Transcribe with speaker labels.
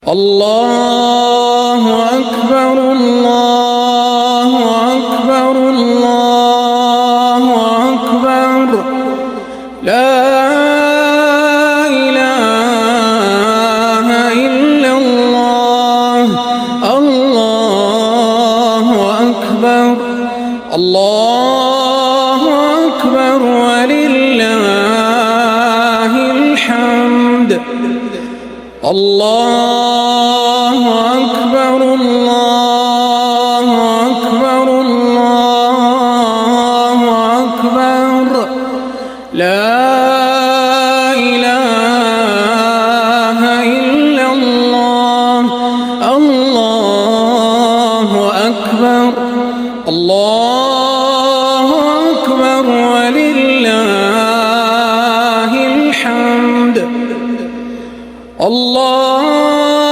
Speaker 1: الله أكبر الله أكبر الله أكبر لا إله إلا الله الله أكبر الله أكبر ولله الحمد الله أكبر الله أكبر الله أكبر لا إله إلا الله الله أكبر الله